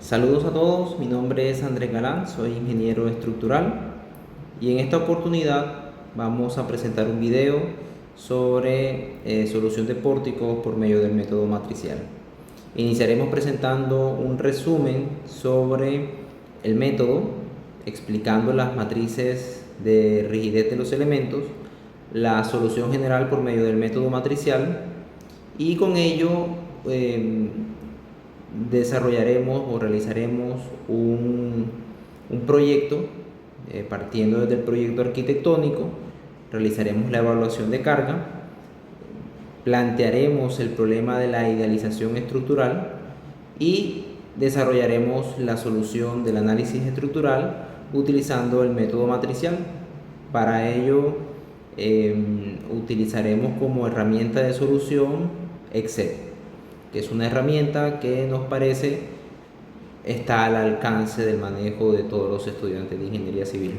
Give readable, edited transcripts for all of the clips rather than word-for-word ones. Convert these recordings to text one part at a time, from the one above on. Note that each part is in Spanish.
Saludos a todos, mi nombre es Andrés Galán, soy ingeniero estructural y en esta oportunidad vamos a presentar un video sobre solución de pórticos por medio del método matricial. Iniciaremos presentando un resumen sobre el método, explicando las matrices de rigidez de los elementos, la solución general por medio del método matricial y con ello desarrollaremos o realizaremos un proyecto, partiendo desde el proyecto arquitectónico, realizaremos la evaluación de carga, plantearemos el problema de la idealización estructural y desarrollaremos la solución del análisis estructural utilizando el método matricial. Para ello utilizaremos como herramienta de solución Excel, que es una herramienta que nos parece está al alcance del manejo de todos los estudiantes de ingeniería civil.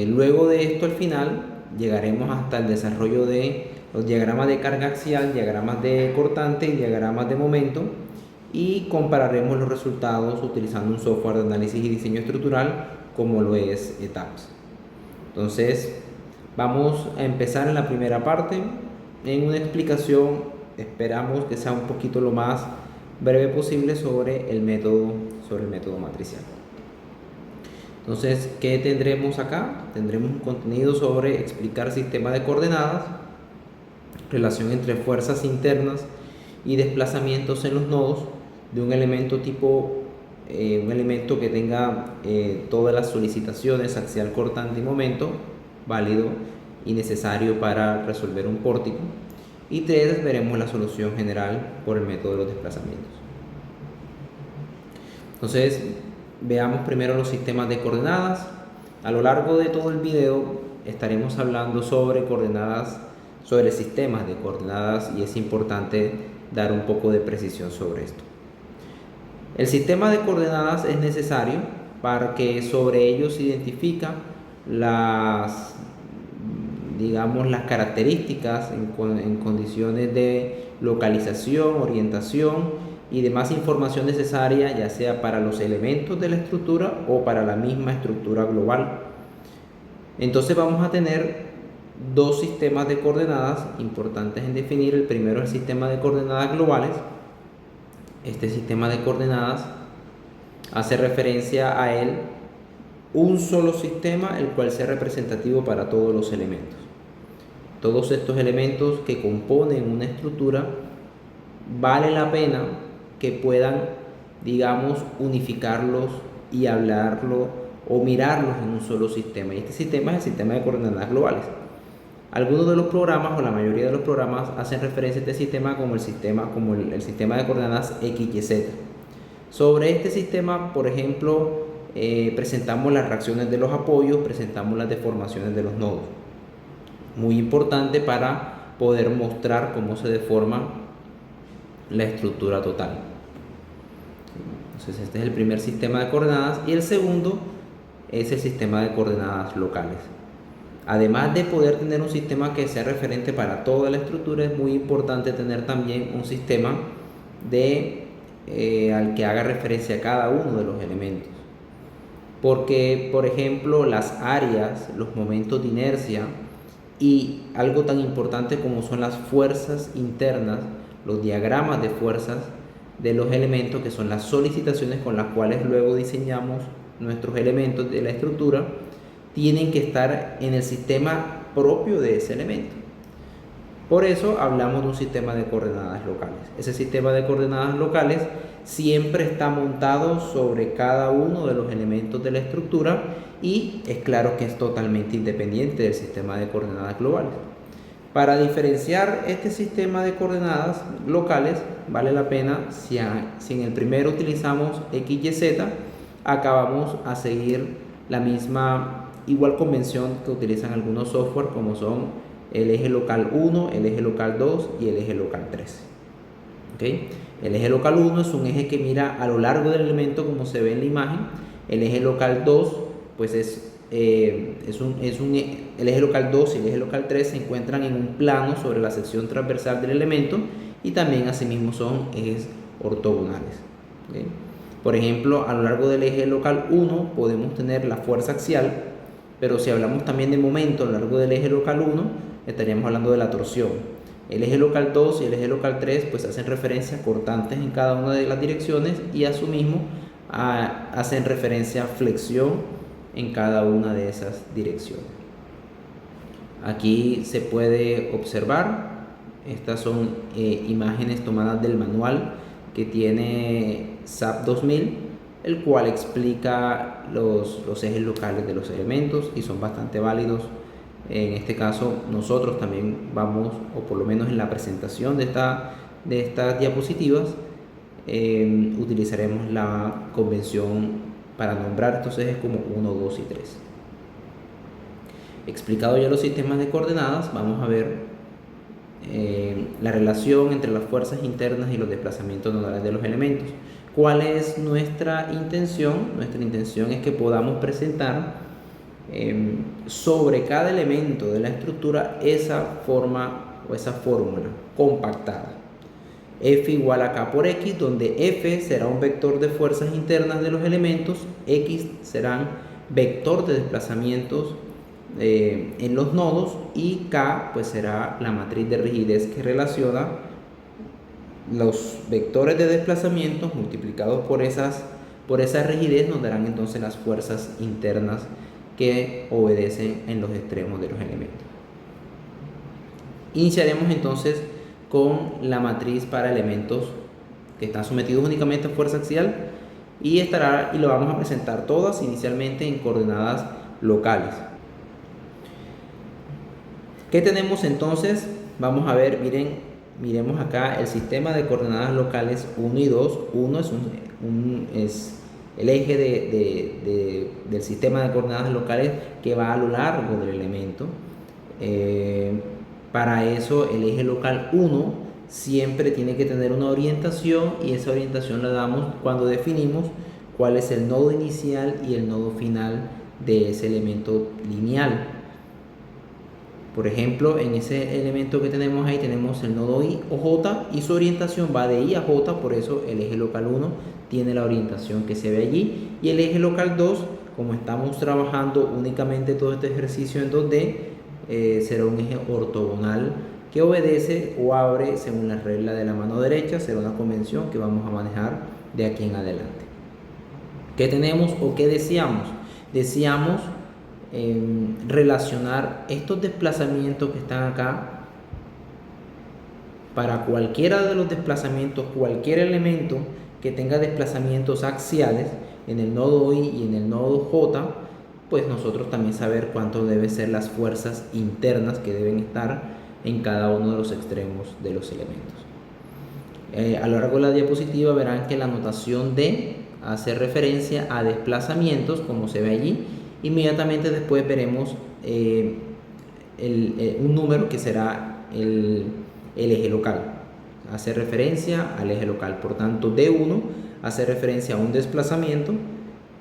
Luego de esto, al final, llegaremos hasta el desarrollo de los diagramas de carga axial, diagramas de cortante y diagramas de momento, y compararemos los resultados utilizando un software de análisis y diseño estructural como lo es ETAPS. Entonces, vamos a empezar en la primera parte en una explicación, esperamos que sea un poquito lo más breve posible sobre el método matricial. Entonces, ¿qué tendremos acá? Tendremos un contenido sobre explicar sistema de coordenadas, relación entre fuerzas internas y desplazamientos en los nodos de un elemento tipo, un elemento que tenga todas las solicitaciones axial, cortante y momento, válido y necesario para resolver un pórtico. Y 3, veremos la solución general por el método de los desplazamientos. Entonces, veamos primero los sistemas de coordenadas. A lo largo de todo el video estaremos hablando sobre coordenadas, sobre sistemas de coordenadas, y es importante dar un poco de precisión sobre esto. El sistema de coordenadas es necesario para que sobre ellos se identifica las características en condiciones de localización, orientación y demás información necesaria, ya sea para los elementos de la estructura o para la misma estructura global. Entonces vamos a tener dos sistemas de coordenadas importantes en definir. El primero es el sistema de coordenadas globales. Este sistema de coordenadas hace referencia a él un solo sistema, el cual sea representativo para todos los elementos. Todos estos elementos que componen una estructura, vale la pena que puedan, unificarlos y hablarlo o mirarlos en un solo sistema. Y este sistema es el sistema de coordenadas globales. Algunos de los programas, o la mayoría de los programas, hacen referencia a este sistema como el sistema de coordenadas X, Y, Z. Sobre este sistema, por ejemplo, presentamos las reacciones de los apoyos, presentamos las deformaciones de los nodos. Muy importante para poder mostrar cómo se deforma la estructura total. Entonces, este es el primer sistema de coordenadas, y el segundo es el sistema de coordenadas locales. Además de poder tener un sistema que sea referente para toda la estructura, es muy importante tener también un sistema al que haga referencia a cada uno de los elementos. Porque, por ejemplo, las áreas, los momentos de inercia y algo tan importante como son las fuerzas internas, los diagramas de fuerzas de los elementos, que son las solicitaciones con las cuales luego diseñamos nuestros elementos de la estructura, tienen que estar en el sistema propio de ese elemento. Por eso hablamos de un sistema de coordenadas locales. Ese sistema de coordenadas locales siempre está montado sobre cada uno de los elementos de la estructura, y es claro que es totalmente independiente del sistema de coordenadas globales. Para diferenciar este sistema de coordenadas locales, vale la pena, si en el primero utilizamos X, Y, Z, acá vamos a seguir la misma igual convención que utilizan algunos software, como son el eje local 1, el eje local 2 y el eje local 3. ¿Okay? El eje local 1 es un eje que mira a lo largo del elemento, como se ve en la imagen. El eje local 2 pues el eje local 2 y el eje local 3 se encuentran en un plano sobre la sección transversal del elemento, y también asimismo son ejes ortogonales. ¿Okay? Por ejemplo, a lo largo del eje local 1 podemos tener la fuerza axial, pero si hablamos también de momento a lo largo del eje local 1, estaríamos hablando de la torsión. El eje local 2 y el eje local 3 pues hacen referencia a cortantes en cada una de las direcciones y a su mismo hacen referencia a flexión en cada una de esas direcciones. Aquí se puede observar, estas son imágenes tomadas del manual que tiene SAP 2000, el cual explica los ejes locales de los elementos y son bastante válidos. En este caso nosotros también vamos, o por lo menos en la presentación de estas diapositivas, utilizaremos la convención para nombrar estos ejes como 1, 2 y 3. Explicado ya los sistemas de coordenadas, vamos a ver la relación entre las fuerzas internas y los desplazamientos nodales de los elementos. ¿Cuál es nuestra intención? Nuestra intención es que podamos presentar sobre cada elemento de la estructura esa forma o esa fórmula compactada. F igual a K por X, donde F será un vector de fuerzas internas de los elementos, X serán vector de desplazamientos en los nodos y K pues será la matriz de rigidez que relaciona los vectores de desplazamiento multiplicados por esa rigidez, nos darán entonces las fuerzas internas que obedecen en los extremos de los elementos. Iniciaremos entonces con la matriz para elementos que están sometidos únicamente a fuerza axial y lo vamos a presentar todas inicialmente en coordenadas locales. ¿Qué tenemos entonces? Vamos a ver, miremos acá el sistema de coordenadas locales 1 y 2. 1 es el eje del sistema de coordenadas locales que va a lo largo del elemento. Para eso el eje local 1 siempre tiene que tener una orientación y esa orientación la damos cuando definimos cuál es el nodo inicial y el nodo final de ese elemento lineal. Por ejemplo, en ese elemento que tenemos ahí tenemos el nodo I o J y su orientación va de I a J, por eso el eje local 1 tiene la orientación que se ve allí. Y el eje local 2, como estamos trabajando únicamente todo este ejercicio en 2D, será un eje ortogonal que obedece o abre según la regla de la mano derecha, será una convención que vamos a manejar de aquí en adelante. ¿Qué tenemos o qué deseamos? Deseamos relacionar estos desplazamientos que están acá. Para cualquiera de los desplazamientos, cualquier elemento que tenga desplazamientos axiales en el nodo I y en el nodo J, pues nosotros también saber cuánto deben ser las fuerzas internas que deben estar en cada uno de los extremos de los elementos. A lo largo de la diapositiva verán que la notación D hace referencia a desplazamientos, como se ve allí. Inmediatamente después veremos un número que será el eje local. Hace referencia al eje local. Por tanto, D1 hace referencia a un desplazamiento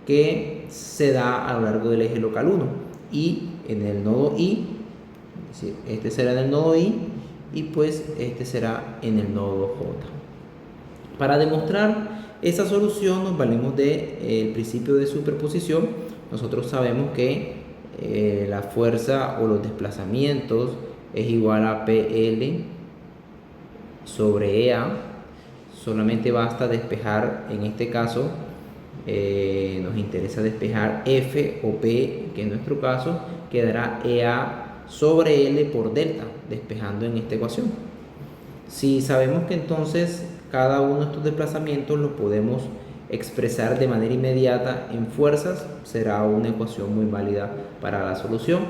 que se da a lo largo del eje local 1. Y en el nodo I, es decir, este será en el nodo I y pues este será en el nodo J. Para demostrar esa solución nos valemos del principio de superposición. Nosotros sabemos que la fuerza o los desplazamientos es igual a PL sobre EA. Solamente basta despejar, en este caso nos interesa despejar F o P, que en nuestro caso quedará EA sobre L por delta, despejando en esta ecuación. Si sabemos que entonces cada uno de estos desplazamientos los podemos expresar de manera inmediata en fuerzas, será una ecuación muy válida para la solución.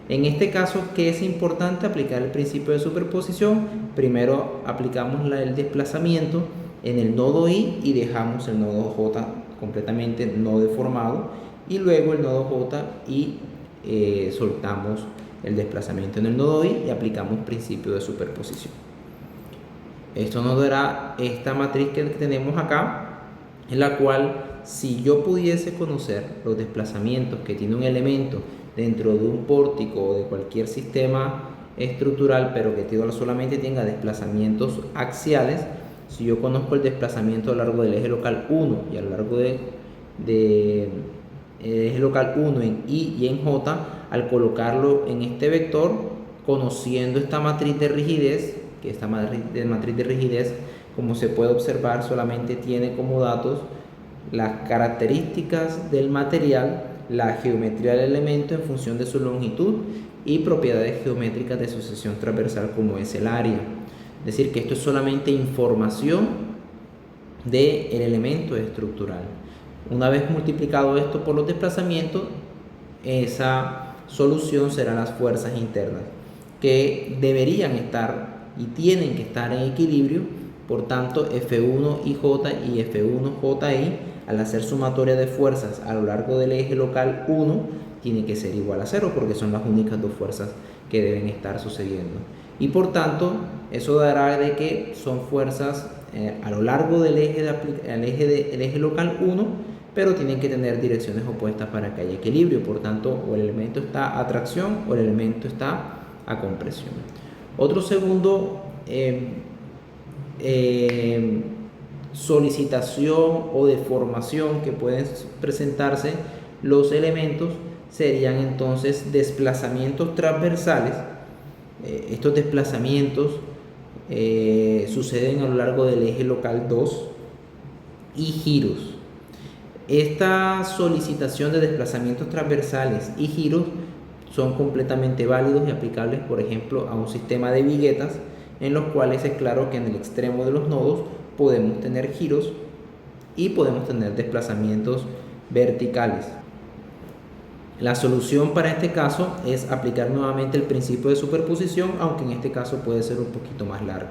En este caso, ¿qué es importante? Aplicar el principio de superposición. Primero aplicamos el desplazamiento en el nodo I y dejamos el nodo J completamente no deformado, y luego el nodo J y soltamos el desplazamiento en el nodo I y aplicamos principio de superposición. Esto nos dará esta matriz que tenemos acá, en la cual si yo pudiese conocer los desplazamientos que tiene un elemento dentro de un pórtico o de cualquier sistema estructural, pero que solamente tenga desplazamientos axiales, si yo conozco el desplazamiento a lo largo del eje local 1 y a lo largo eje local 1 en I y en J, al colocarlo en este vector, conociendo esta matriz de rigidez, que esta matriz de rigidez, como se puede observar, solamente tiene como datos las características del material, la geometría del elemento en función de su longitud y propiedades geométricas de su sección transversal, como es el área. Es decir, que esto es solamente información del elemento estructural. Una vez multiplicado esto por los desplazamientos, esa solución será las fuerzas internas, que deberían estar y tienen que estar en equilibrio. Por tanto, F1IJ y F1JI, al hacer sumatoria de fuerzas a lo largo del eje local 1, tiene que ser igual a 0, porque son las únicas dos fuerzas que deben estar sucediendo. Y por tanto, eso dará de que son fuerzas a lo largo del eje local 1, pero tienen que tener direcciones opuestas para que haya equilibrio. Por tanto, o el elemento está a tracción o el elemento está a compresión. Otro segundo solicitación o deformación que pueden presentarse los elementos serían entonces desplazamientos transversales. Estos desplazamientos suceden a lo largo del eje local 2 y giros. Esta solicitación de desplazamientos transversales y giros son completamente válidos y aplicables, por ejemplo, a un sistema de viguetas, en los cuales es claro que en el extremo de los nodos podemos tener giros y podemos tener desplazamientos verticales. La solución para este caso es aplicar nuevamente el principio de superposición, aunque en este caso puede ser un poquito más largo.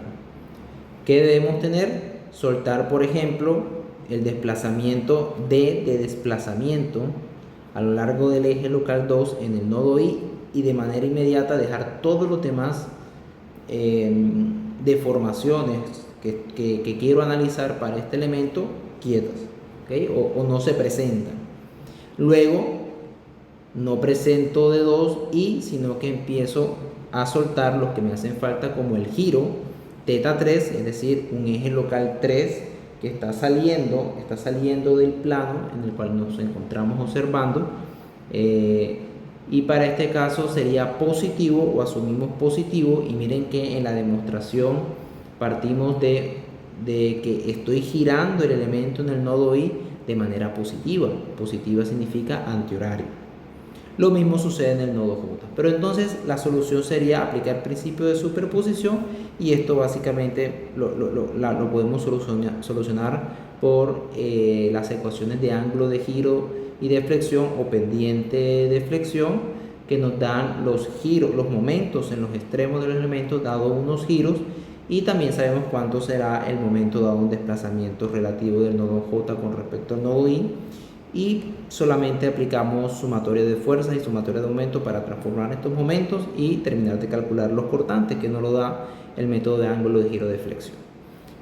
¿Qué debemos tener? Soltar, por ejemplo, el desplazamiento D de desplazamiento a lo largo del eje local 2 en el nodo I, y de manera inmediata dejar todos los demás deformaciones que quiero analizar para este elemento quietas, ¿okay? o no se presentan. Luego no presento de 2i, sino que empiezo a soltar los que me hacen falta, como el giro θ3, es decir, un eje local 3 que está saliendo del plano en el cual nos encontramos observando, y para este caso sería positivo, o asumimos positivo. Y miren que en la demostración partimos de que estoy girando el elemento en el nodo I de manera positiva. Positiva significa antihorario. Lo mismo sucede en el nodo J. Pero entonces la solución sería aplicar el principio de superposición, y esto básicamente lo podemos solucionar por las ecuaciones de ángulo de giro y de flexión, o pendiente de flexión, que nos dan los giros, los momentos en los extremos de los elementos dado unos giros, y también sabemos cuánto será el momento dado un desplazamiento relativo del nodo J con respecto al nodo I, y solamente aplicamos sumatoria de fuerzas y sumatoria de momento para transformar estos momentos y terminar de calcular los cortantes, que nos lo da el método de ángulo de giro de flexión.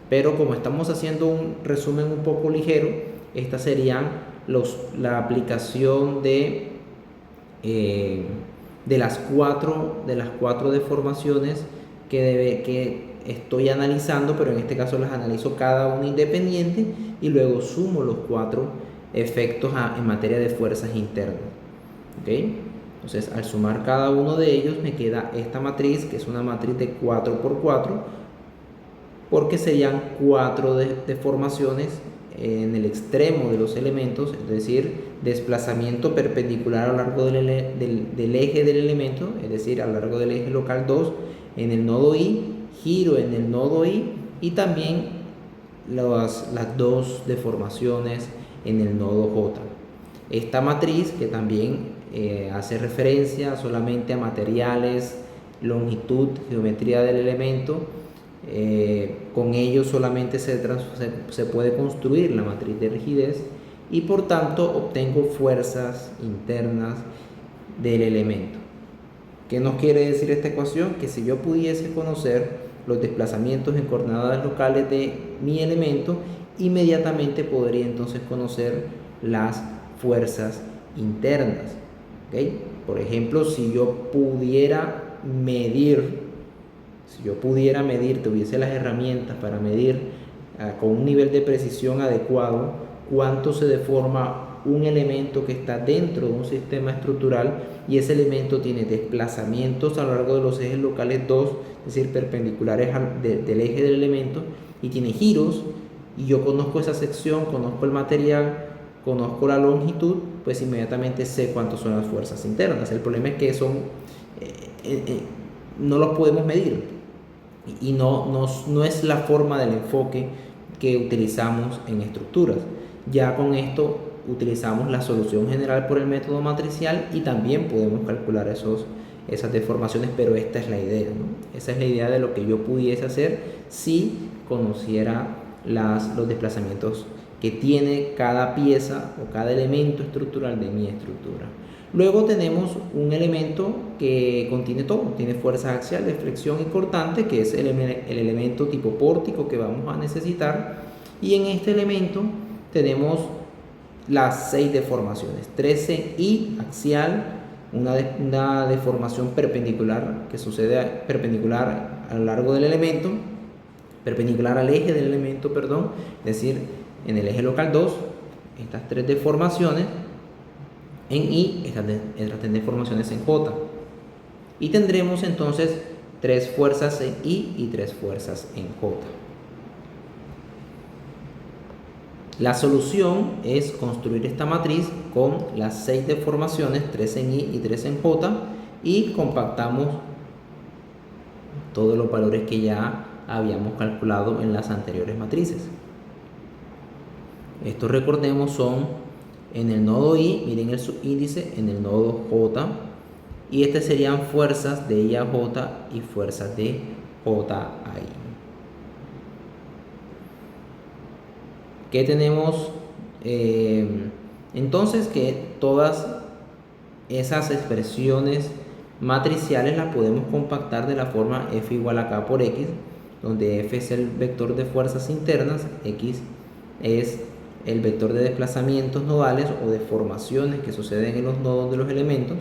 Pero como estamos haciendo un resumen un poco ligero, estas serían la aplicación de las cuatro deformaciones que estoy analizando, pero en este caso las analizo cada una independiente y luego sumo los 4 efectos en materia de fuerzas internas. ¿Okay? Entonces, al sumar cada uno de ellos me queda esta matriz, que es una matriz de 4×4, porque serían 4 deformaciones en el extremo de los elementos, es decir, desplazamiento perpendicular a lo largo del eje del elemento, es decir, a lo largo del eje local 2 en el nodo I, giro en el nodo I, y también las 2 deformaciones en el nodo J. Esta matriz, que también hace referencia solamente a materiales, longitud, geometría del elemento, con ello solamente se puede construir la matriz de rigidez, y por tanto obtengo fuerzas internas del elemento. ¿Qué nos quiere decir esta ecuación? Que si yo pudiese conocer los desplazamientos en coordenadas locales de mi elemento, inmediatamente podría entonces conocer las fuerzas internas. ¿Okay? Por ejemplo, si yo pudiera medir, tuviese las herramientas para medir con un nivel de precisión adecuado cuánto se deforma un elemento que está dentro de un sistema estructural y ese elemento tiene desplazamientos a lo largo de los ejes locales 2, es decir, perpendiculares del eje del elemento, y tiene giros, y yo conozco esa sección, conozco el material, conozco la longitud, pues inmediatamente sé cuántas son las fuerzas internas. El problema es que no los podemos medir y no es la forma del enfoque que utilizamos en estructuras. Ya con esto utilizamos la solución general por el método matricial y también podemos calcular esas deformaciones, pero esta es la idea, ¿no? Esa es la idea de lo que yo pudiese hacer si conociera los desplazamientos que tiene cada pieza o cada elemento estructural de mi estructura. Luego tenemos un elemento que contiene todo, tiene fuerzas axiales, flexión y cortante, que es el elemento tipo pórtico que vamos a necesitar, y en este elemento tenemos las 6 deformaciones, 13i axial, una deformación perpendicular que sucede perpendicular a lo largo del elemento, perpendicular al eje del elemento, perdón, es decir, en el eje local 2, estas 3 deformaciones en I, estas 3 deformaciones en J. Y tendremos entonces 3 fuerzas en I y 3 fuerzas en J. La solución es construir esta matriz con las 6 deformaciones, 3 en I y 3 en J, y compactamos todos los valores que ya habíamos calculado en las anteriores matrices. Estos, recordemos, son en el nodo I, miren el subíndice, en el nodo J, y estas serían fuerzas de I a J y fuerzas de J a I. ¿Qué tenemos? Entonces, que todas esas expresiones matriciales las podemos compactar de la forma F igual a K por X, donde F es el vector de fuerzas internas, X es el vector de desplazamientos nodales o deformaciones que suceden en los nodos de los elementos,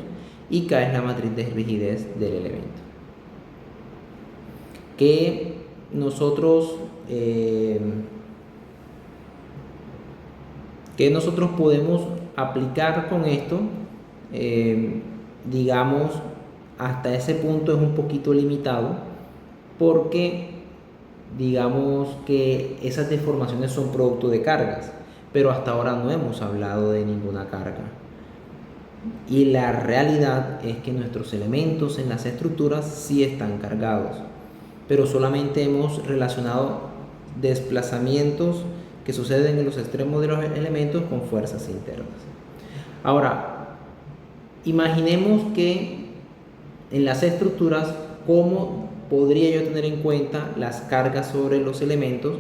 y K es la matriz de rigidez del elemento. Que nosotros podemos aplicar con esto, digamos, hasta ese punto es un poquito limitado, porque digamos que esas deformaciones son producto de cargas, pero hasta ahora no hemos hablado de ninguna carga. Y la realidad es que nuestros elementos en las estructuras sí están cargados, pero solamente hemos relacionado desplazamientos que suceden en los extremos de los elementos con fuerzas internas. Ahora, imaginemos que en las estructuras, ¿cómo podría yo tener en cuenta las cargas sobre los elementos?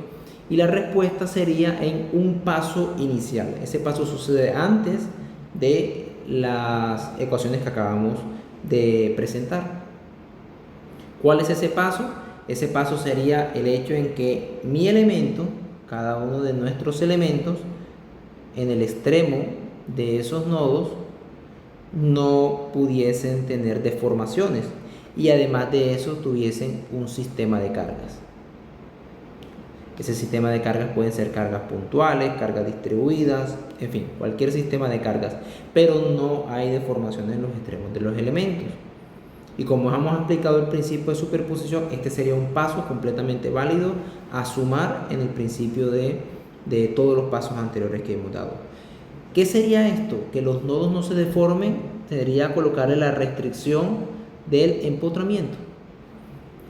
Y la respuesta sería en un paso inicial. Ese paso sucede antes de las ecuaciones que acabamos de presentar. ¿Cuál es ese paso? Ese paso sería el hecho en que mi elemento, cada uno de nuestros elementos, en el extremo de esos nodos no pudiesen tener deformaciones, y además de eso tuviesen un sistema de cargas. Ese sistema de cargas pueden ser cargas puntuales, cargas distribuidas, en fin, cualquier sistema de cargas, pero no hay deformaciones en los extremos de los elementos. Y como hemos aplicado el principio de superposición, este sería un paso completamente válido a sumar en el principio de todos los pasos anteriores que hemos dado. ¿Qué sería esto? Que los nodos no se deformen, sería colocarle la restricción del empotramiento.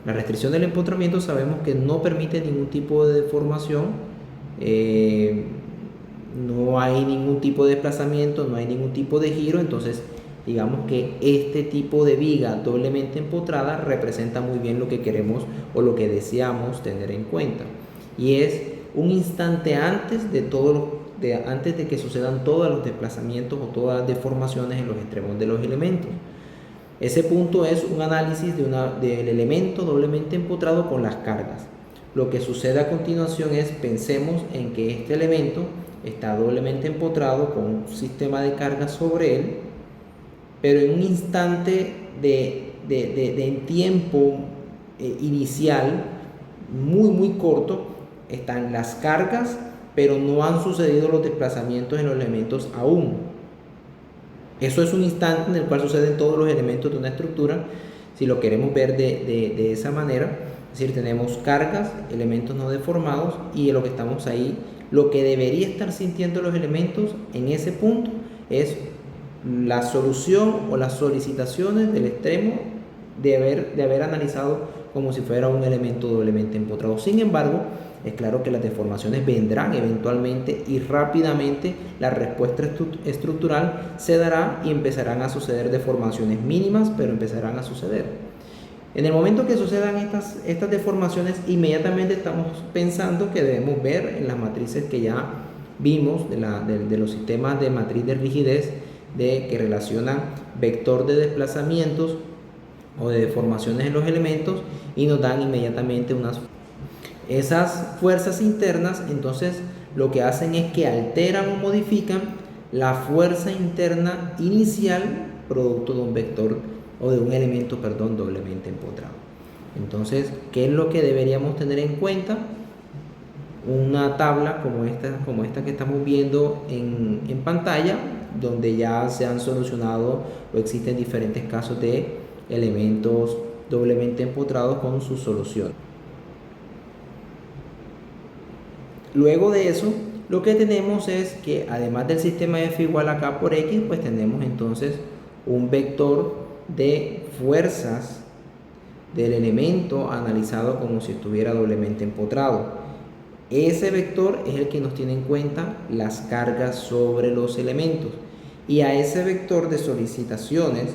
La restricción del empotramiento sabemos que no permite ningún tipo de deformación, no hay ningún tipo de desplazamiento, no hay ningún tipo de giro, entonces digamos que este tipo de viga doblemente empotrada representa muy bien lo que queremos o lo que deseamos tener en cuenta, y es un instante antes de que sucedan todos los desplazamientos o todas las deformaciones en los extremos de los elementos. Ese punto es un análisis del elemento doblemente empotrado con las cargas. Lo que sucede a continuación es, pensemos en que este elemento está doblemente empotrado con un sistema de cargas sobre él, pero en un instante de tiempo inicial muy corto, están las cargas, pero no han sucedido los desplazamientos en los elementos aún. Eso es un instante en el cual suceden todos los elementos de una estructura, si lo queremos ver de esa manera. Es decir, tenemos cargas, elementos no deformados, y lo que estamos ahí, lo que debería estar sintiendo los elementos en ese punto es la solución o las solicitaciones del extremo de haber analizado como si fuera un elemento doblemente empotrado. Sin embargo, es claro que las deformaciones vendrán eventualmente y rápidamente la respuesta estructural se dará y empezarán a suceder deformaciones mínimas, pero empezarán a suceder. En el momento que sucedan estas deformaciones, inmediatamente estamos pensando que debemos ver en las matrices que ya vimos de los sistemas de matriz de rigidez que relacionan vector de desplazamientos o de deformaciones en los elementos y nos dan inmediatamente esas fuerzas internas. Entonces lo que hacen es que alteran o modifican la fuerza interna inicial producto de un vector o de un elemento, doblemente empotrado. Entonces, ¿qué es lo que deberíamos tener en cuenta? Una tabla como esta que estamos viendo en pantalla, donde ya se han solucionado o existen diferentes casos de elementos doblemente empotrados con su solución. Luego de eso, lo que tenemos es que además del sistema F igual a K por X, pues tenemos entonces un vector de fuerzas del elemento analizado como si estuviera doblemente empotrado. Ese vector es el que nos tiene en cuenta las cargas sobre los elementos, y a ese vector de solicitaciones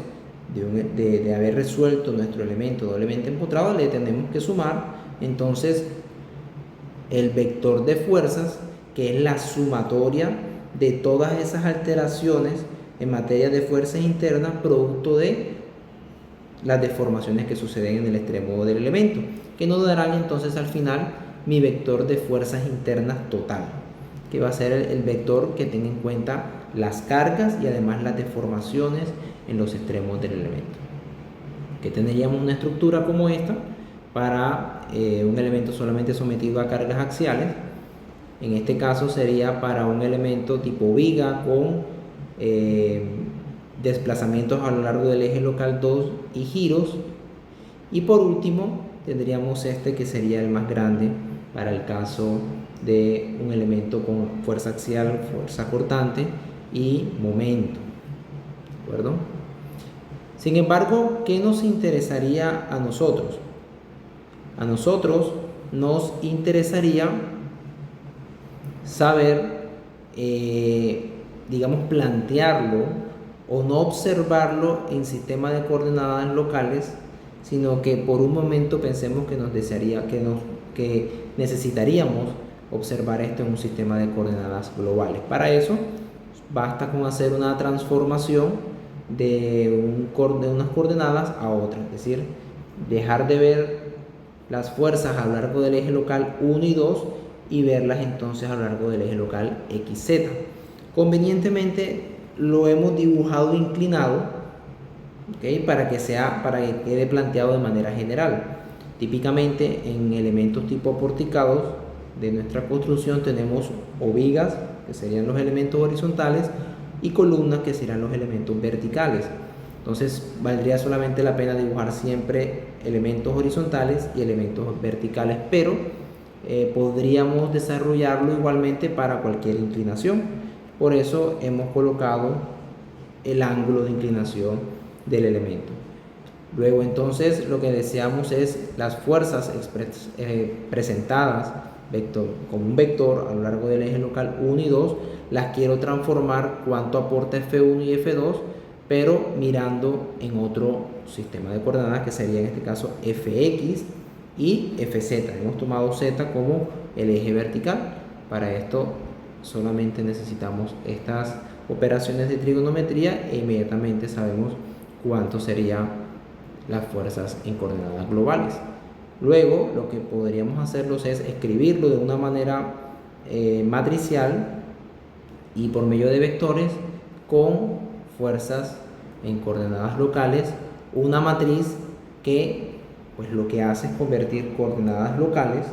de haber resuelto nuestro elemento doblemente empotrado le tenemos que sumar entonces el vector de fuerzas, que es la sumatoria de todas esas alteraciones en materia de fuerzas internas producto de las deformaciones que suceden en el extremo del elemento, que nos darán entonces al final mi vector de fuerzas internas total, que va a ser el vector que tenga en cuenta las cargas y además las deformaciones en los extremos del elemento. Que tendríamos una estructura como esta para un elemento solamente sometido a cargas axiales. En este caso sería para un elemento tipo viga con desplazamientos a lo largo del eje local 2 y giros. Y por último tendríamos este, que sería el más grande para el caso de un elemento con fuerza axial, fuerza cortante y momento. ¿De acuerdo? Sin embargo, ¿qué nos interesaría a nosotros? A nosotros nos interesaría saber, digamos, plantearlo o no observarlo en sistema de coordenadas locales, sino que por un momento pensemos que necesitaríamos observar esto en un sistema de coordenadas globales. Para eso basta con hacer una transformación de unas coordenadas a otras, es decir, dejar de ver las fuerzas a lo largo del eje local 1 y 2 y verlas entonces a lo largo del eje local XZ. Convenientemente lo hemos dibujado inclinado, ¿okay? para que quede planteado de manera general. Típicamente en elementos tipo porticados de nuestra construcción tenemos o vigas, que serían los elementos horizontales, y columnas, que serán los elementos verticales. Entonces valdría solamente la pena dibujar siempre elementos horizontales y elementos verticales, pero podríamos desarrollarlo igualmente para cualquier inclinación. Por eso hemos colocado el ángulo de inclinación del elemento. Luego entonces lo que deseamos es las fuerzas presentadas como un vector a lo largo del eje local 1 y 2, las quiero transformar cuánto aporta F1 y F2, pero mirando en otro sistema de coordenadas, que sería en este caso Fx y Fz. Hemos tomado Z como el eje vertical. Para esto solamente necesitamos estas operaciones de trigonometría e inmediatamente sabemos cuánto serían las fuerzas en coordenadas globales. Luego lo que podríamos hacerlos es escribirlo de una manera matricial y por medio de vectores con fuerzas en coordenadas locales, una matriz que pues lo que hace es convertir coordenadas locales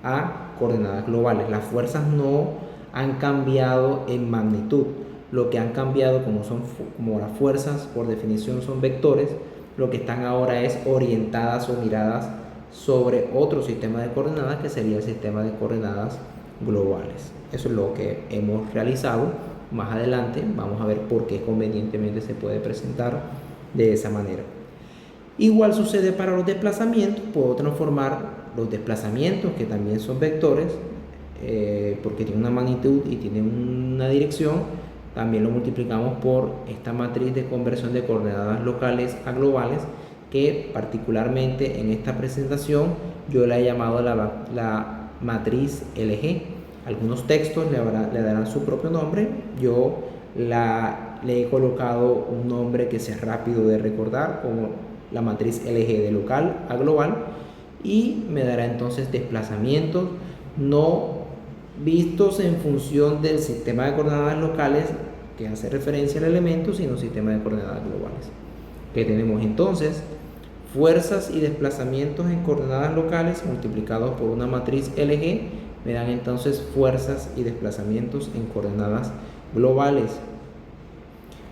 a coordenadas globales. Las fuerzas no han cambiado en magnitud. Lo que han cambiado, como las fuerzas por definición son vectores, lo que están ahora es orientadas o miradas sobre otro sistema de coordenadas, que sería el sistema de coordenadas globales. Eso es lo que hemos realizado. Más adelante vamos a ver por qué convenientemente se puede presentar de esa manera. Igual sucede para los desplazamientos. Puedo transformar los desplazamientos, que también son vectores, porque tienen una magnitud y tienen una dirección. También lo multiplicamos por esta matriz de conversión de coordenadas locales a globales, que particularmente en esta presentación yo la he llamado la matriz LG. Algunos textos le darán su propio nombre. Yo le he colocado un nombre que sea rápido de recordar, como la matriz LG de local a global, y me dará entonces desplazamientos no vistos en función del sistema de coordenadas locales que hace referencia al elemento, sino sistema de coordenadas globales. Que tenemos entonces fuerzas y desplazamientos en coordenadas locales multiplicados por una matriz LG, me dan entonces fuerzas y desplazamientos en coordenadas globales.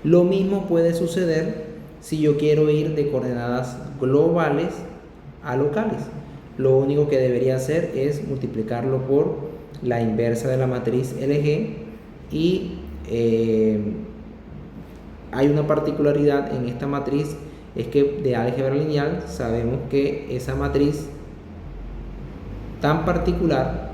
Lo mismo puede suceder si yo quiero ir de coordenadas globales a locales. Lo único que debería hacer es multiplicarlo por la inversa de la matriz LG, y hay una particularidad en esta matriz, es que de álgebra lineal sabemos que esa matriz tan particular,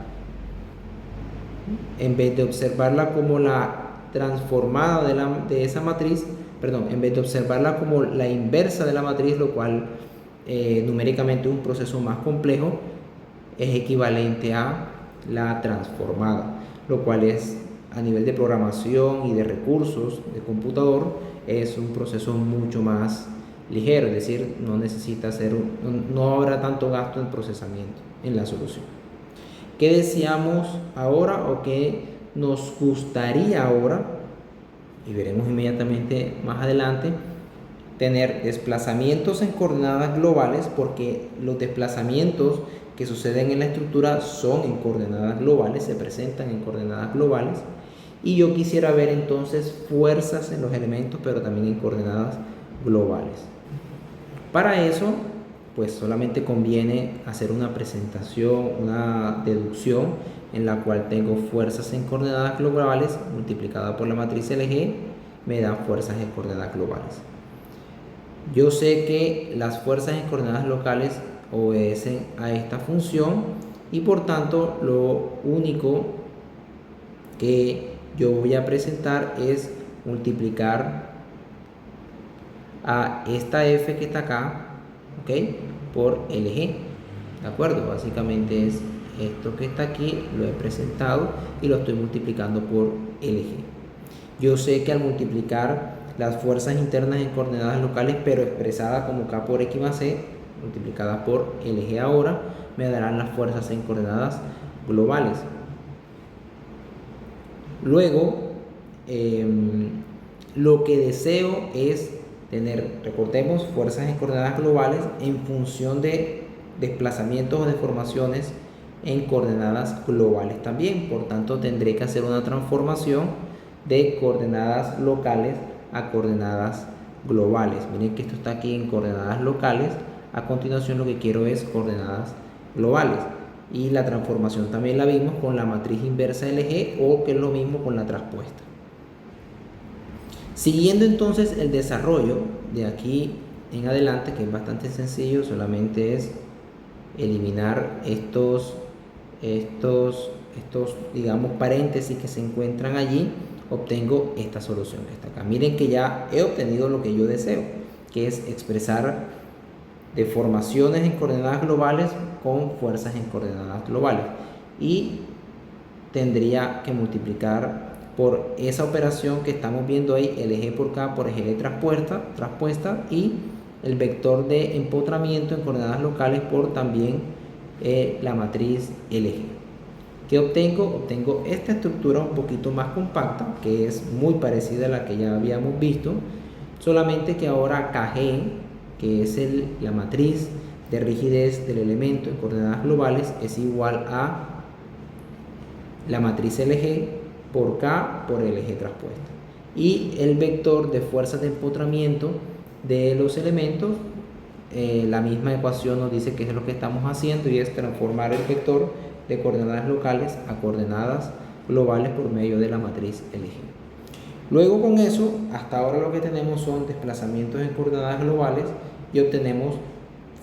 en vez de observarla como la transformada de esa matriz, en vez de observarla como la inversa de la matriz, lo cual numéricamente es un proceso más complejo, es equivalente a la transformada, lo cual es, a nivel de programación y de recursos de computador, es un proceso mucho más ligero, es decir, no habrá tanto gasto en procesamiento en la solución. ¿Qué deseamos ahora o qué nos gustaría ahora? Y veremos inmediatamente más adelante. Tener desplazamientos en coordenadas globales, porque los desplazamientos que suceden en la estructura son en coordenadas globales, se presentan en coordenadas globales. Y yo quisiera ver entonces fuerzas en los elementos, pero también en coordenadas globales. Para eso, pues solamente conviene hacer una presentación, una deducción, en la cual tengo fuerzas en coordenadas globales multiplicada por la matriz LG, me da fuerzas en coordenadas globales. Yo sé que las fuerzas en coordenadas locales obedecen a esta función, y por tanto lo único que yo voy a presentar es multiplicar a esta f que está acá, ¿ok?, por LG. ¿De acuerdo? Básicamente es esto que está aquí, lo he presentado y lo estoy multiplicando por LG. Yo sé que al multiplicar las fuerzas internas en coordenadas locales, pero expresadas como K por X más C, multiplicadas por LG ahora, me darán las fuerzas en coordenadas globales. Luego, lo que deseo es tener, recordemos, fuerzas en coordenadas globales en función de desplazamientos o deformaciones en coordenadas globales también. Por tanto, tendré que hacer una transformación de coordenadas locales a coordenadas globales. Miren que esto está aquí en coordenadas locales. A continuación lo que quiero es coordenadas globales. Y la transformación también la vimos con la matriz inversa LG, o que es lo mismo con la traspuesta. Siguiendo entonces el desarrollo de aquí en adelante, que es bastante sencillo, solamente es eliminar estos digamos paréntesis que se encuentran allí, obtengo esta solución que está acá. Miren que ya he obtenido lo que yo deseo, que es expresar deformaciones en coordenadas globales con fuerzas en coordenadas globales, y tendría que multiplicar por esa operación que estamos viendo ahí, LG por K por GL traspuesta, y el vector de empotramiento en coordenadas locales por también la matriz LG. ¿Qué obtengo? Obtengo esta estructura un poquito más compacta, que es muy parecida a la que ya habíamos visto, solamente que ahora KG, que es la matriz de rigidez del elemento en coordenadas globales, es igual a la matriz LG por K por LG traspuesta. Y el vector de fuerzas de empotramiento de los elementos, la misma ecuación nos dice que es lo que estamos haciendo, y es transformar el vector de coordenadas locales a coordenadas globales por medio de la matriz LG. Luego, con eso, hasta ahora lo que tenemos son desplazamientos en coordenadas globales y obtenemos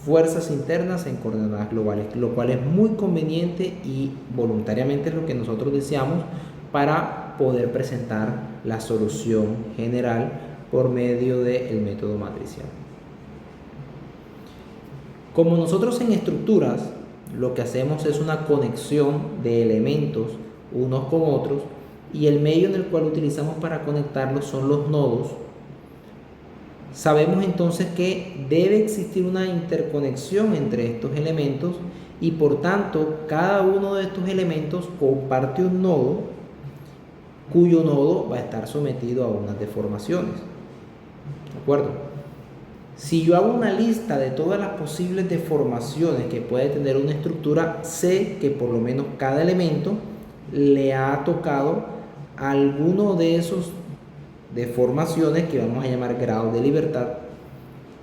fuerzas internas en coordenadas globales, lo cual es muy conveniente y voluntariamente es lo que nosotros deseamos para poder presentar la solución general por medio del método matricial. Como nosotros en estructuras lo que hacemos es una conexión de elementos unos con otros, y el medio en el cual utilizamos para conectarlos son los nodos, sabemos entonces que debe existir una interconexión entre estos elementos, y por tanto cada uno de estos elementos comparte un nodo, cuyo nodo va a estar sometido a unas deformaciones. ¿De acuerdo? Si yo hago una lista de todas las posibles deformaciones que puede tener una estructura, sé que por lo menos cada elemento le ha tocado alguno de esos deformaciones que vamos a llamar grados de libertad.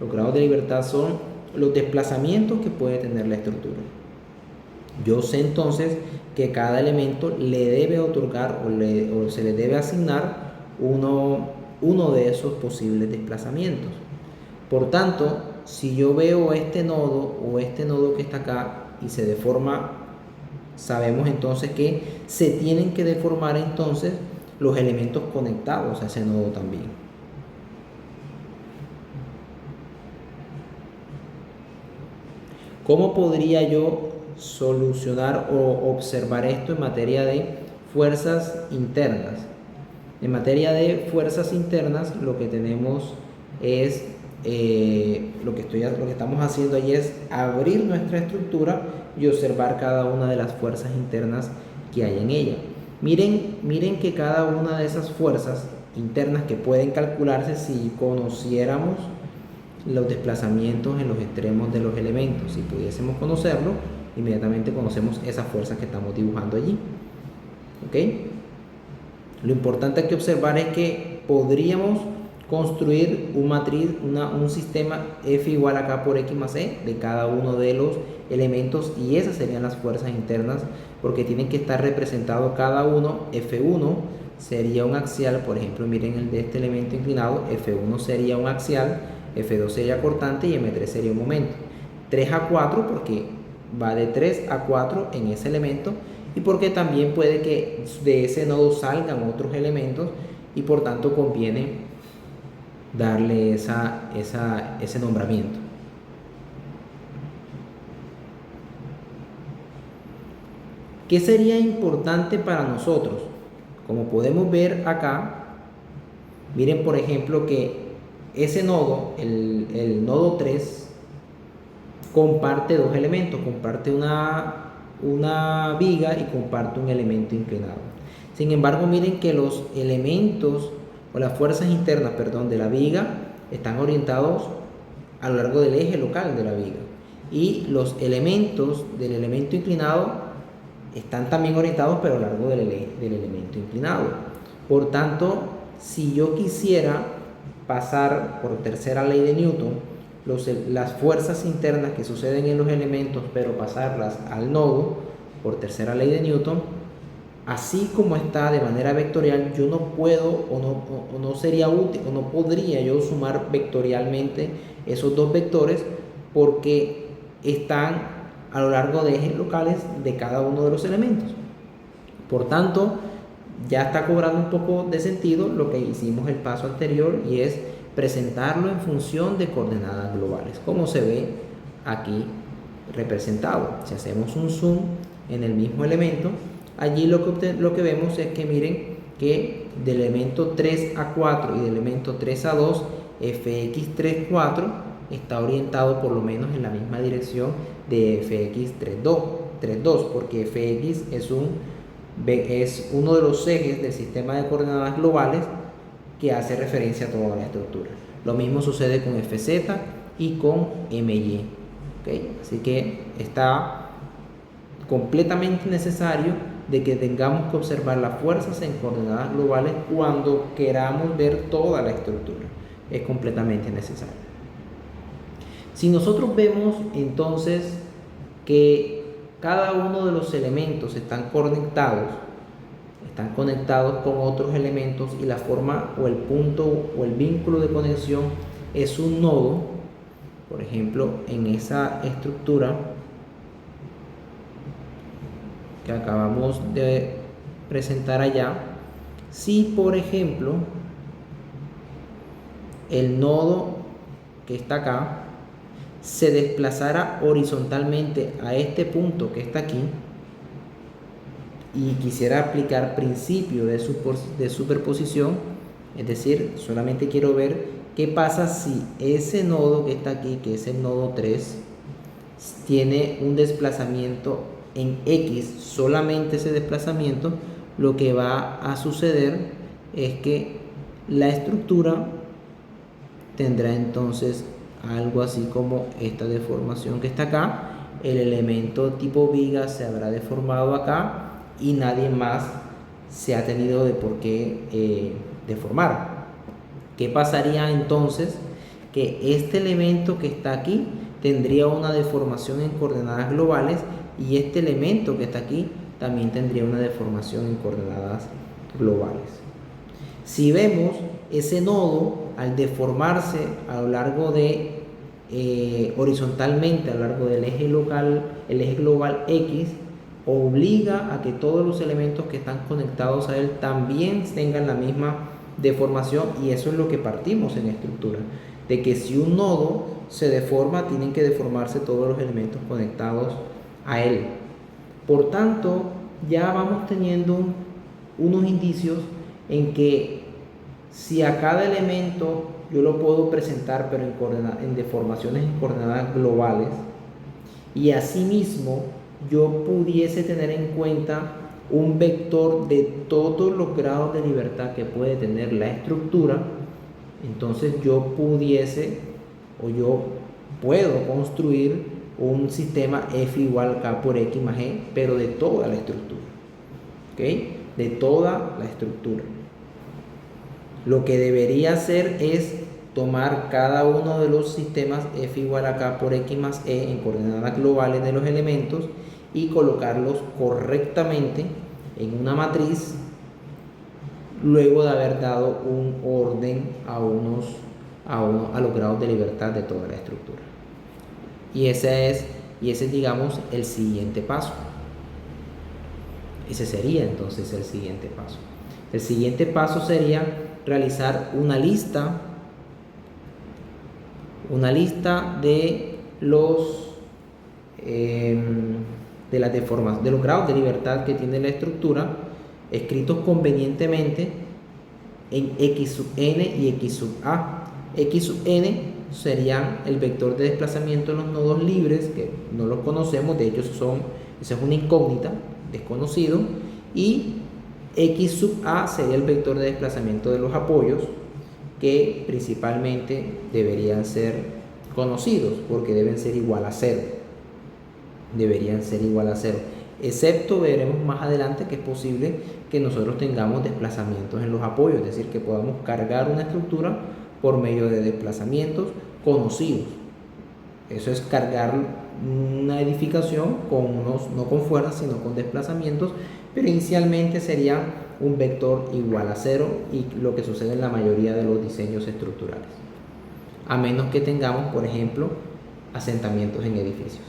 Los grados de libertad son los desplazamientos que puede tener la estructura. Yo sé entonces que cada elemento le debe otorgar o se le debe asignar uno de esos posibles desplazamientos. Por tanto, si yo veo este nodo o este nodo que está acá y se deforma, sabemos entonces que se tienen que deformar entonces los elementos conectados a ese nodo también. ¿Cómo podría yo solucionar o observar esto en materia de fuerzas internas? En materia de fuerzas internas, lo que tenemos es lo que estamos haciendo allí es abrir nuestra estructura y observar cada una de las fuerzas internas que hay en ella. Miren que cada una de esas fuerzas internas, que pueden calcularse si conociéramos los desplazamientos en los extremos de los elementos, si pudiésemos conocerlo, inmediatamente conocemos esas fuerzas que estamos dibujando allí. ¿Ok? Lo importante que observar es que podríamos construir un sistema F igual a K por X más E de cada uno de los elementos, y esas serían las fuerzas internas, porque tienen que estar representados cada uno. F1 sería un axial, por ejemplo, miren el de este elemento inclinado, F1 sería un axial, F2 sería cortante y M3 sería un momento. 3 a 4 porque va de 3 a 4 en ese elemento, y porque también puede que de ese nodo salgan otros elementos, y por tanto conviene darle ese nombramiento. ¿Qué sería importante para nosotros? Como podemos ver acá, miren por ejemplo que ese nodo, el nodo 3, comparte dos elementos, comparte una viga y comparte un elemento inclinado. Sin embargo, miren que los elementos o las fuerzas internas, de la viga están orientados a lo largo del eje local de la viga, y los elementos del elemento inclinado están también orientados pero a lo largo del elemento inclinado. Por tanto, si yo quisiera pasar por tercera ley de Newton las fuerzas internas que suceden en los elementos, pero pasarlas al nodo por tercera ley de Newton, así como está de manera vectorial, yo no puedo o no sería útil o no podría yo sumar vectorialmente esos dos vectores, porque están a lo largo de ejes locales de cada uno de los elementos. Por tanto, ya está cobrando un poco de sentido lo que hicimos el paso anterior, y es presentarlo en función de coordenadas globales, como se ve aquí representado. Si hacemos un zoom en el mismo elemento, allí lo que vemos es que miren que del elemento 3 a 4 y del elemento 3 a 2, fx3, 4 está orientado por lo menos en la misma dirección de fx3, 2, porque fx es uno de los ejes del sistema de coordenadas globales que hace referencia a toda la estructura. Lo mismo sucede con fz y con my. ¿Okay? Así que está completamente necesario de que tengamos que observar las fuerzas en coordenadas globales cuando queramos ver toda la estructura. Es completamente necesario. Si nosotros vemos entonces que cada uno de los elementos están conectados con otros elementos y la forma o el punto o el vínculo de conexión es un nodo, por ejemplo, en esa estructura que acabamos de presentar allá, si por ejemplo el nodo que está acá se desplazara horizontalmente a este punto que está aquí y quisiera aplicar principio de superposición, es decir, solamente quiero ver qué pasa si ese nodo que está aquí, que es el nodo 3, tiene un desplazamiento en X, solamente ese desplazamiento, lo que va a suceder es que la estructura tendrá entonces algo así como esta deformación que está acá. El elemento tipo viga se habrá deformado acá y nadie más se ha tenido de por qué deformar. ¿Qué pasaría entonces? Que este elemento que está aquí tendría una deformación en coordenadas globales y este elemento que está aquí también tendría una deformación en coordenadas globales. Si vemos ese nodo al deformarse a lo largo de horizontalmente a lo largo del eje local, el eje global X, obliga a que todos los elementos que están conectados a él también tengan la misma deformación, y eso es lo que partimos en estructura, de que si un nodo se deforma, tienen que deformarse todos los elementos conectados a él. Por tanto, ya vamos teniendo unos indicios en que si a cada elemento yo lo puedo presentar pero en deformaciones en coordenadas globales, y asimismo yo pudiese tener en cuenta un vector de todos los grados de libertad que puede tener la estructura, entonces yo puedo construir un sistema F igual K por X más E, pero de toda la estructura, ¿ok? De toda la estructura. Lo que debería hacer es tomar cada uno de los sistemas F igual a K por X más E en coordenadas globales de los elementos y colocarlos correctamente en una matriz, luego de haber dado un orden a los grados de libertad de toda la estructura. Y ese es, digamos, el siguiente paso. Ese sería entonces el siguiente paso. El siguiente paso sería realizar una lista de los de los grados de libertad que tiene la estructura, escritos convenientemente en X sub n y X sub a. X sub n serían el vector de desplazamiento en los nodos libres, que no los conocemos, de hecho esa es una incógnita, desconocido, y X sub a sería el vector de desplazamiento de los apoyos, que principalmente deberían ser conocidos porque deben ser igual a 0. Deberían ser igual a 0, excepto veremos más adelante que es posible que nosotros tengamos desplazamientos en los apoyos, es decir, que podamos cargar una estructura por medio de desplazamientos conocidos. Eso es cargar una edificación no con fuerza, sino con desplazamientos, pero inicialmente sería un vector igual a 0, y lo que sucede en la mayoría de los diseños estructurales, a menos que tengamos, por ejemplo, asentamientos en edificios.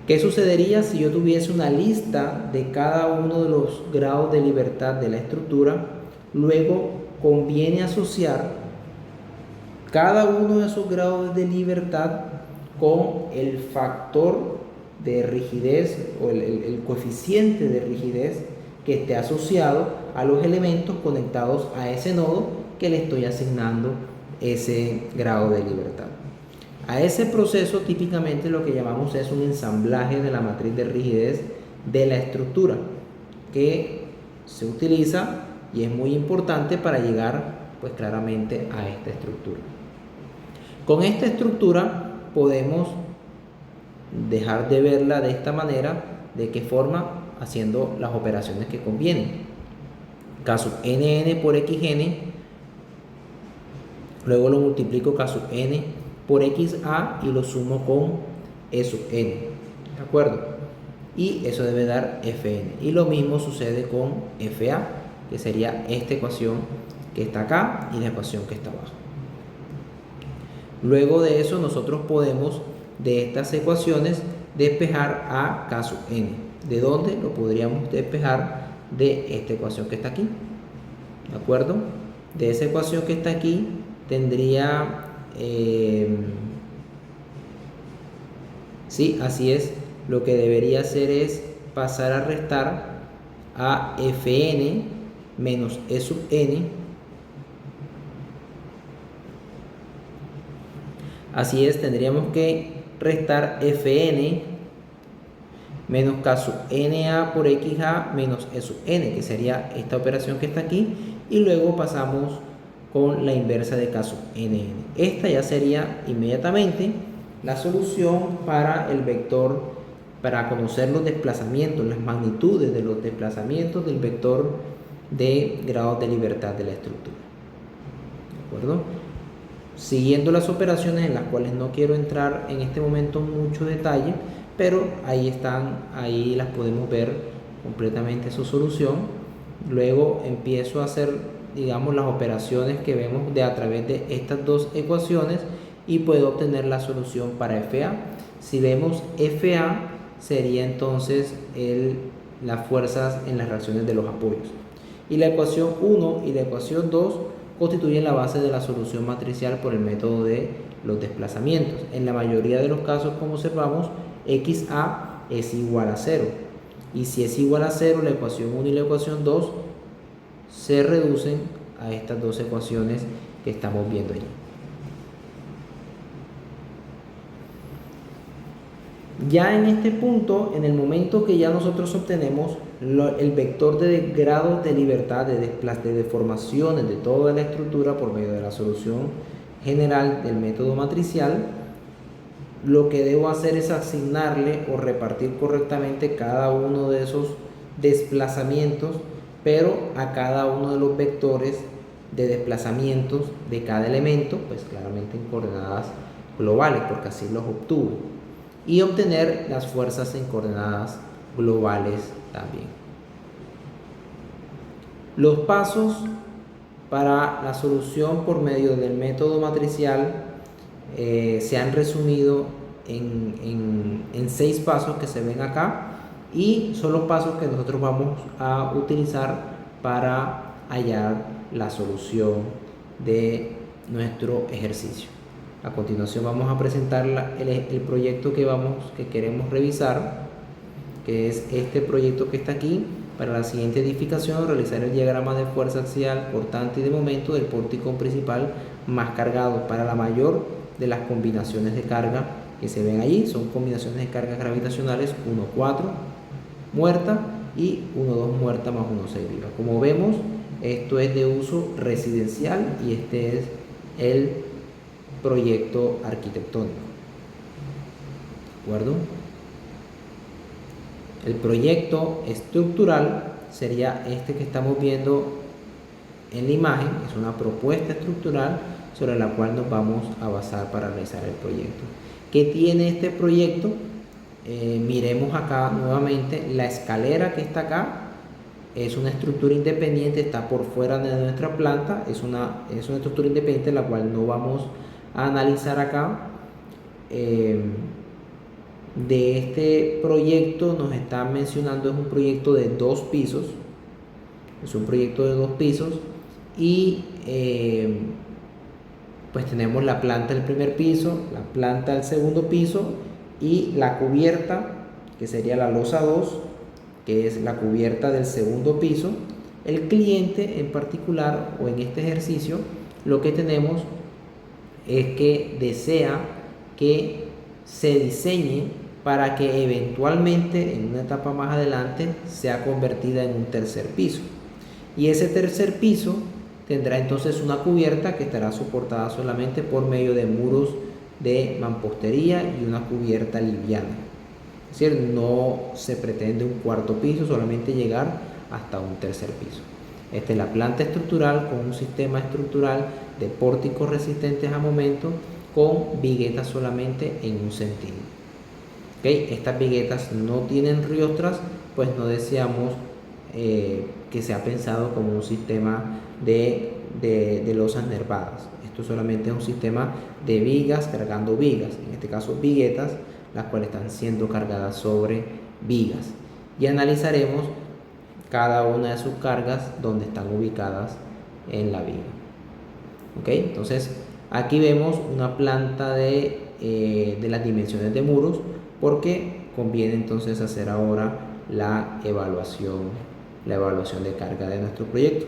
¿Qué sucedería si yo tuviese una lista de cada uno de los grados de libertad de la estructura? Luego conviene asociar cada uno de esos grados de libertad con el factor de rigidez o el coeficiente de rigidez que esté asociado a los elementos conectados a ese nodo que le estoy asignando ese grado de libertad. A ese proceso típicamente lo que llamamos es un ensamblaje de la matriz de rigidez de la estructura, que se utiliza y es muy importante para llegar pues claramente a esta estructura. Con esta estructura podemos dejar de verla de esta manera. ¿De qué forma? haciendo las operaciones que convienen. K sub nn por xn, luego lo multiplico K sub n por xa y lo sumo con e sub n, ¿de acuerdo? Y eso debe dar fn. Y lo mismo sucede con fa, que sería esta ecuación que está acá y la ecuación que está abajo. Luego de eso nosotros podemos de estas ecuaciones despejar a K sub n. ¿De dónde? Lo podríamos despejar de esta ecuación que está aquí, ¿de acuerdo? De esa ecuación que está aquí tendría, sí, así es, lo que debería hacer es pasar a restar a fn menos e sub n. Así es, tendríamos que restar fn menos K sub na por xa menos e sub n, que sería esta operación que está aquí, y luego pasamos con la inversa de K sub nn. Esta ya sería inmediatamente la solución para el vector, para conocer los desplazamientos, las magnitudes de los desplazamientos del vector de grados de libertad de la estructura. ¿De acuerdo? Siguiendo las operaciones, en las cuales no quiero entrar en este momento en mucho detalle, pero ahí están, ahí las podemos ver completamente su solución. Luego empiezo a hacer, digamos, las operaciones que vemos a través de estas dos ecuaciones y puedo obtener la solución para FA. Si vemos FA, sería entonces las fuerzas en las reacciones de los apoyos. Y la ecuación 1 y la ecuación 2 constituyen la base de la solución matricial por el método de los desplazamientos. En la mayoría de los casos, como observamos, XA es igual a 0. Y si es igual a 0, la ecuación 1 y la ecuación 2 se reducen a estas dos ecuaciones que estamos viendo allí. Ya en este punto, en el momento que ya nosotros obtenemos el vector de grados de libertad, de deformaciones de toda la estructura por medio de la solución general del método matricial, lo que debo hacer es asignarle o repartir correctamente cada uno de esos desplazamientos, pero a cada uno de los vectores de desplazamientos de cada elemento, pues claramente en coordenadas globales, porque así los obtuve, y obtener las fuerzas en coordenadas globales también. Los pasos para la solución por medio del método matricial se han resumido en 6 pasos que se ven acá, y son los pasos que nosotros vamos a utilizar para hallar la solución de nuestro ejercicio. A continuación vamos a presentar el proyecto que queremos revisar, que es este proyecto que está aquí. Para la siguiente edificación, realizar el diagrama de fuerza axial, portante y de momento del pórtico principal más cargado para la mayor de las combinaciones de carga que se ven allí. Son combinaciones de cargas gravitacionales 1,4 muerta y 1,2 muerta más 1,6 viva. Como vemos, esto es de uso residencial y este es el proyecto arquitectónico. ¿De acuerdo? El proyecto estructural sería este que estamos viendo en la imagen. Es una propuesta estructural sobre la cual nos vamos a basar para realizar el proyecto. ¿Qué tiene este proyecto? Miremos acá nuevamente la escalera que está acá. Es una estructura independiente, está por fuera de nuestra planta. Es una estructura independiente la cual no vamos a analizar acá. De este proyecto nos están mencionando, es un proyecto de 2 pisos. Es un proyecto de 2 pisos y pues tenemos la planta del primer piso, la planta del segundo piso y la cubierta, que sería la losa 2, que es la cubierta del segundo piso. El cliente en particular, o en este ejercicio, lo que tenemos es que desea que se diseñe para que eventualmente en una etapa más adelante sea convertida en un tercer piso. Y ese tercer piso tendrá entonces una cubierta que estará soportada solamente por medio de muros de mampostería y una cubierta liviana. Es decir, no se pretende un cuarto piso, solamente llegar hasta un tercer piso. Esta es la planta estructural con un sistema estructural de pórticos resistentes a momento con viguetas solamente en un sentido. ¿Okay? Estas viguetas no tienen riostras, pues no deseamos que sea pensado como un sistema de losas nervadas. Esto solamente es un sistema de vigas cargando vigas, en este caso viguetas, las cuales están siendo cargadas sobre vigas. Y analizaremos cada una de sus cargas donde están ubicadas en la viga. ¿Ok? Entonces aquí vemos una planta de las dimensiones de muros, porque conviene entonces hacer ahora la evaluación de carga de nuestro proyecto.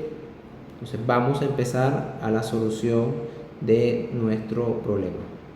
Entonces vamos a empezar a la solución de nuestro problema.